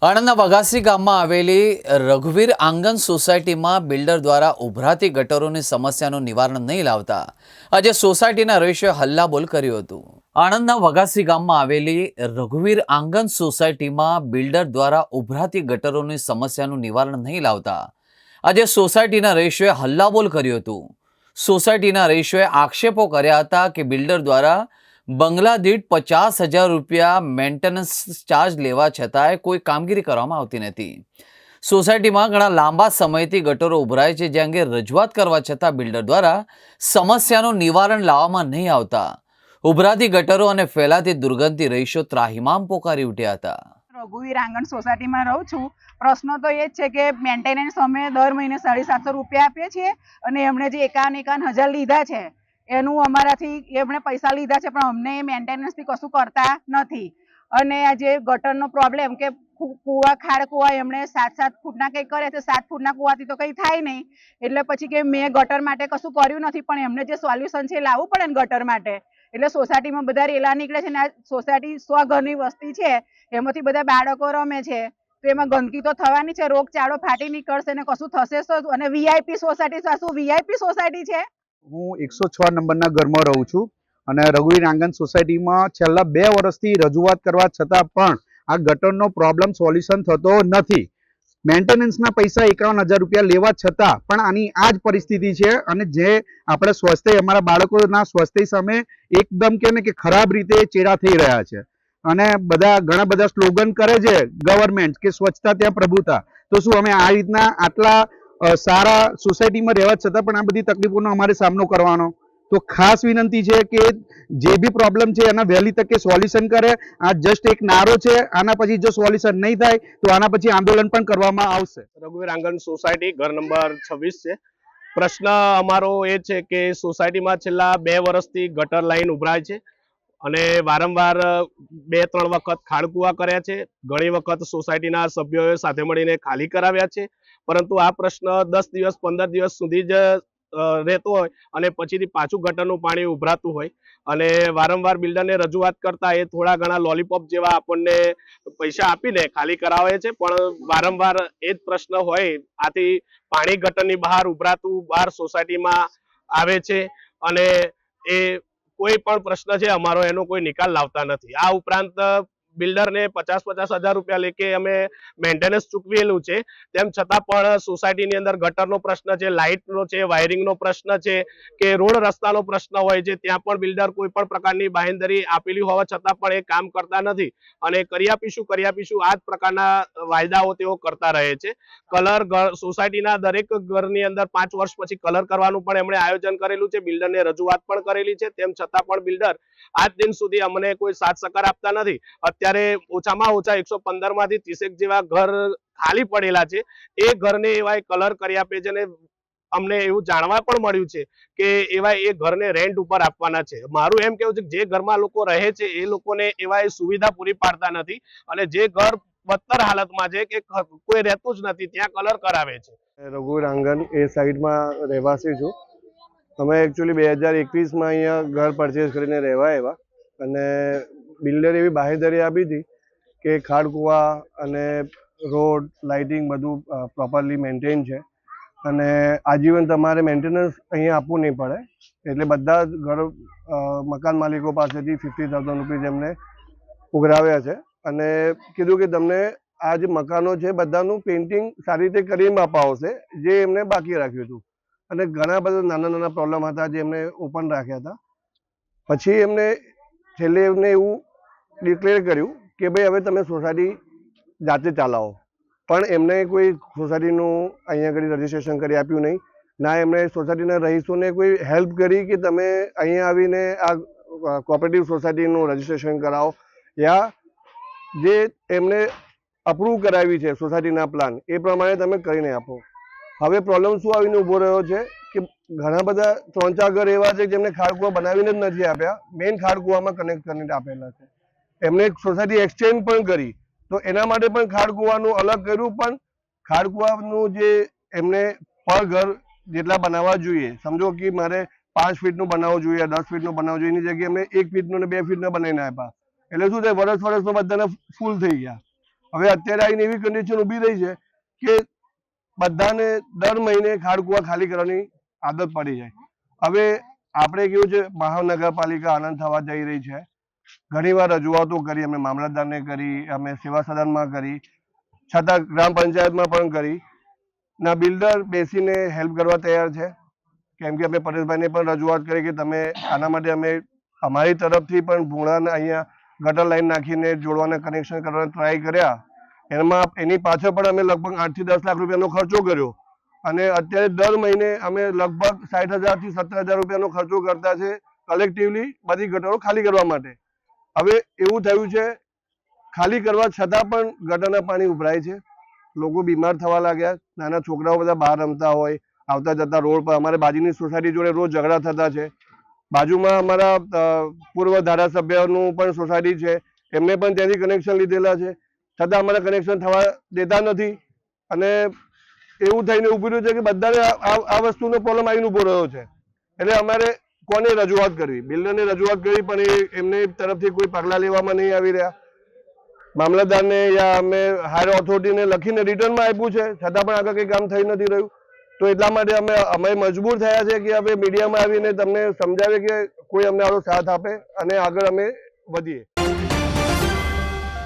આણંદના વઘાસી ગામમાં આવેલી રઘુવીર આંગણ સોસાયટીમાં બિલ્ડર દ્વારા ઉભરાતી ગટરોની સમસ્યાનું નિવારણ નહીં લાવતા આજે સોસાયટીના રહીશોએ હલ્લાબોલ કર્યું હતું। આણંદના વઘાસી ગામમાં આવેલી રઘુવીર આંગણ સોસાયટીમાં બિલ્ડર દ્વારા ઉભરાતી ગટરોની સમસ્યાનું નિવારણ નહીં લાવતા આજે સોસાયટીના રહીશોએ હલ્લાબોલ કર્યું હતું। સોસાયટીના રહીશોએ આક્ષેપો કર્યા હતા કે બિલ્ડર દ્વારા બંગલા દીઠ 50,000 રૂપિયા મેન્ટેનન્સ ચાર્જ લેવા છતાંય કોઈ કામગીરી કરવામાં આવતી નથી। સોસાયટીમાં ઘણા લાંબા સમયથી ગટરો ઉભરાય છે, જે અંગે રજૂઆત કરવા છતાં બિલ્ડર દ્વારા સમસ્યાનું નિવારણ લાવવામાં નહીં આવતા ઉભરાતી ગટરો અને ફેલાતી દુર્ગંધથી રહીશો ત્રાહિમામ પોકારી ઉઠ્યા હતા। રઘુવીર આંગણ સોસાયટીમાં રહું છું। પ્રશ્ન તો એ જ છે કે મેન્ટેનન્સ અમે દર મહિને 750 રૂપિયા આપીએ છીએ અને એમણે જે 51,000 લીધા છે એનું અમારાથી એમણે પૈસા લીધા છે, પણ અમને મેન્ટેનન્સથી કશું કરતા નથી। અને આ જે ગટરનો પ્રોબ્લેમ કે કૂવા ખાડ કૂવા એમણે 7-7 ફૂટના કંઈ કરે છે, 7 ફૂટના કૂવાથી તો કંઈ થાય નહીં, એટલે પછી કે મેં ગટર માટે કશું કર્યું નથી, પણ એમને જે સોલ્યુશન છે એ લાવવું પડે ને ગટર માટે। એટલે સોસાયટીમાં બધા રેલા નીકળે છે ને આ સોસાયટી 100 ઘરની વસ્તી છે, એમાંથી બધા બાળકો રમે છે, તો એમાં ગંદકી તો થવાની છે, રોગચાળો ફાટી નીકળશે ને કશું થશે શું? અને વીઆઈપી સોસાયટી, શું વીઆઈપી સોસાયટી છે? હું 106 નંબરના ઘરમાં રહું છું અને રઘુવીર આંગણ સોસાયટીમાં છેલ્લા 2 વર્ષથી રજૂઆત કરવા છતાં પણ આ ગટરનો પ્રોબ્લેમ સોલ્યુશન થતો નથી। મેન્ટેનન્સના પૈસા 51,000 રૂપિયા લેવા છતાં પણ આની આ જ પરિસ્થિતિ છે અને જે આપણે સ્વાસ્થ્ય અમારા બાળકોના સ્વાસ્થ્ય સામે એકદમ કે ખરાબ રીતે ચેડા થઈ રહ્યા છે અને ઘણા બધા સ્લોગન કરે છે ગવર્મેન્ટ કે સ્વચ્છતા ત્યાં પ્રભુતા। તો શું અમે આ રીતના આટલા સારા સોસાયટીમાં રહેવા છતાં પણ આ બધી તકલીફોનો અમારે સામનો કરવાનો? તો ખાસ વિનંતી છે કે જે બી પ્રોબ્લેમ છે એના વહેલી તકે સોલ્યુશન કરે। આ જસ્ટ એક નારો છે, આના પછી જો સોલ્યુશન નહીં થાય તો આના પછી આંદોલન પણ કરવામાં આવશે। રઘુવીર આંગણ સોસાયટી ઘર નંબર 26 છે। પ્રશ્ન અમારો એ છે કે સોસાયટીમાં છેલ્લા 2 વર્ષથી ગટર લાઈન ઉભરાય છે અને વારંવાર 2-3 વખત ખાડકુવા કર્યા છે। ઘણી વખત સોસાયટીના સભ્યોએ સાથે મળીને ખાલી કરાવ્યા છે, પરંતુ આ પ્રશ્ન 10 દિવસ 15 દિવસ સુધી જ રહેતો હોય અને પછીથી પાછું ગટરનું પાણી ઉભરાતું હોય અને વારંવાર બિલ્ડરને રજૂઆત કરતા એ થોડા ઘણા લોલીપોપ જેવા આપણને પૈસા આપીને ખાલી કરાવે છે, પણ વારંવાર એ જ પ્રશ્ન હોય। આથી પાણી ગટરની બહાર ઉભરાતું બહાર સોસાયટીમાં આવે છે અને એ કોઈ પણ પ્રશ્ન છે અમારો એનો કોઈ નિકાલ લાવતા નથી। આ ઉપરાંત બિલ્ડરને 50,000 રૂપિયા લેકે અમે મેન્ટેનન્સ ચૂકવેલું છે, તેમ છતાં પણ સોસાયટીની અંદર ગટરનો પ્રશ્ન છે, લાઇટનો છે, વાયરિંગનો પ્રશ્ન છે કે રોડ રસ્તાનો પ્રશ્ન હોય છે, ત્યાં પણ બિલ્ડર કોઈ પણ પ્રકારની બાંહેધરી આપેલી હોવા છતાં પણ એ કામ કરતા નથી અને કરી આપીશું આ જ પ્રકારના વાયદાઓ તેઓ કરતા રહે છે। કલર સોસાયટીના દરેક ઘરની અંદર 5 વર્ષ પછી કલર કરવાનું પણ એમણે આયોજન કરેલું છે, બિલ્ડરને રજૂઆત પણ કરેલી છે, તેમ છતાં પણ બિલ્ડર આજ દિન સુધી અમને કોઈ સાથ સહકાર આપતા નથી। અત્યારે ઓછામાં ઓછા 115 માંથી 30 જેવા ઘર ખાલી પડેલા છે, એ ઘરને એવા કલર કરી આપે છે અને અમને એવું જાણવા પણ મળ્યું છે કે એવા એ ઘરને રેન્ટ ઉપર આપવાના છે। મારું એમ કેવું છે કે જે ઘરમાં લોકો રહે છે એ લોકોને એવા સુવિધા પૂરી પાડતા નથી અને જે ઘર બદતર હાલતમાં છે કે કોઈ રહેતું જ નથી ત્યાં કલર કરાવે છે। રઘુવીર આંગણ એ સાઈડમાં રહેવાસી છું। અમે એકચ્યુઅલી 2021માં અહીંયા ઘર પરચેસ કરીને રહેવા આવ્યા અને બિલ્ડરે એવી બાંહેધરી આપી હતી કે ખાડકુવા અને રોડ લાઇટિંગ બધું પ્રોપરલી મેન્ટેન છે અને આજીવન તમારે મેન્ટેનન્સ અહીંયા આપવું નહીં પડે, એટલે બધા જ ઘર મકાન માલિકો પાસેથી 50,000 રૂપિયા એમને ઉઘરાવ્યા છે અને કીધું કે તમને આ જે મકાનો છે બધાનું પેઇન્ટિંગ સારી રીતે કરીને અપાવશે, જે એમને બાકી રાખ્યું હતું અને ઘણા બધા નાના પ્રોબ્લેમ હતા જે એમને ઓપન રાખ્યા હતા। પછી એમને છેલ્લે એમને એવું ડિક્લેર કર્યું કે ભાઈ હવે તમે સોસાયટી જાતે ચાલાવો, પણ એમને કોઈ સોસાયટીનું અહીંયા આગળ રજીસ્ટ્રેશન કરી આપ્યું નહીં, ના એમણે સોસાયટીના રહીશોને કોઈ હેલ્પ કરી કે તમે અહીંયા આવીને આ કોઓપરેટિવ સોસાયટીનું રજીસ્ટ્રેશન કરાવો યા જે એમને અપ્રૂવ કરાવી છે સોસાયટીના પ્લાન એ પ્રમાણે તમે કરીને આપો। હવે પ્રોબ્લેમ શું આવીને ઊભો રહ્યો છે કે ઘણા બધા 3-4 ઘર એવા છે જેમને ખાડકુવા બનાવીને જ નથી આપ્યા, મેઇન ખાડકુવામાં કનેક્ટ કરીને આપેલા છે। એમને સોસાયટી એક્સચેન્જ પણ કરી તો એના માટે પણ ખાડકુવાનું અલગ કર્યું, પણ ખાડકુવાનું જે એમને પર ઘર જેટલા બનાવવા જોઈએ, સમજો કે મારે 5 ફીટનું બનાવવું જોઈએ, 10 ફીટનું બનાવવું જોઈએ, એની જગ્યાએ એમને 1 ફીટનું ને 2 ફીટનું બનાવીને આપ્યા, એટલે શું થાય વર્ષમાં બધાને ફૂલ થઈ ગયા। હવે અત્યારે આવીને એવી કન્ડિશન ઊભી રહી છે કે બધાને દર મહિને ખાડકુવા ખાલી કરવાની આદત પડી જાય। હવે આપણે કેવું છે, મહાનગરપાલિકા આનંદ થવા જઈ રહી છે, ઘણીવાર રજૂઆતો કરી, અમે મામલતદારને કરી, અમે સેવા સદનમાં કરી, છતાં ગ્રામ પંચાયતમાં પણ કરી ના બિલ્ડર બેસીને હેલ્પ કરવા તૈયાર છે। કેમ કે અમે પરેશભાઈને પણ રજૂઆત કરી કે તમે આના માટે અમે અમારી તરફથી પણ ભૂંડાને અહીંયા ગટર લાઈન નાખીને જોડવાના કનેક્શન કરવાના ટ્રાય કર્યા, એની પાછળ પણ અમે લગભગ 8 થી 10 લાખ રૂપિયાનો ખર્ચો કર્યો અને અત્યારે દર મહિને અમે લગભગ 60,000 થી 70,000 રૂપિયાનો ખર્ચો કરતા છે કલેક્ટિવલી બધી ગટરો ખાલી કરવા માટે। હવે એવું થયું છે ખાલી કરવા છતાં પણ ગટરના પાણી ઉભરાય છે, લોકો બીમાર થવા લાગ્યા, નાના છોકરાઓ બધા બહાર રમતા હોય, આવતા જતા રોડ પર અમારે બાજુની સોસાયટી જોડે રોજ ઝઘડા થતા છે। બાજુમાં અમારા પૂર્વ ધારાસભ્યનું પણ સોસાયટી છે, એમને પણ ત્યાંથી કનેક્શન લીધેલા છે, છતાં અમારે કનેક્શન થવા દેતા નથી અને એવું થઈને ઊભું રહ્યું છે કે બધાને આ વસ્તુનો પ્રોબ્લેમ આવીને ઊભો રહ્યો છે। એટલે અમારે કોને રજૂઆત કરવી? બિલ્ડરને રજૂઆત કરી પણ એમને તરફથી કોઈ પગલાં લેવામાં નહીં આવી રહ્યા। મામલતદારને યા અમે હાયર ઓથોરિટીને લખીને રિટર્નમાં આપ્યું છે, છતાં પણ આગળ કંઈ કામ થઈ નથી રહ્યું। તો એટલા માટે અમે મજબૂર થયા છે કે હવે મીડિયામાં આવીને તમને સમજાવે કે કોઈ અમને આનો સાથ આપે અને આગળ અમે વધીએ।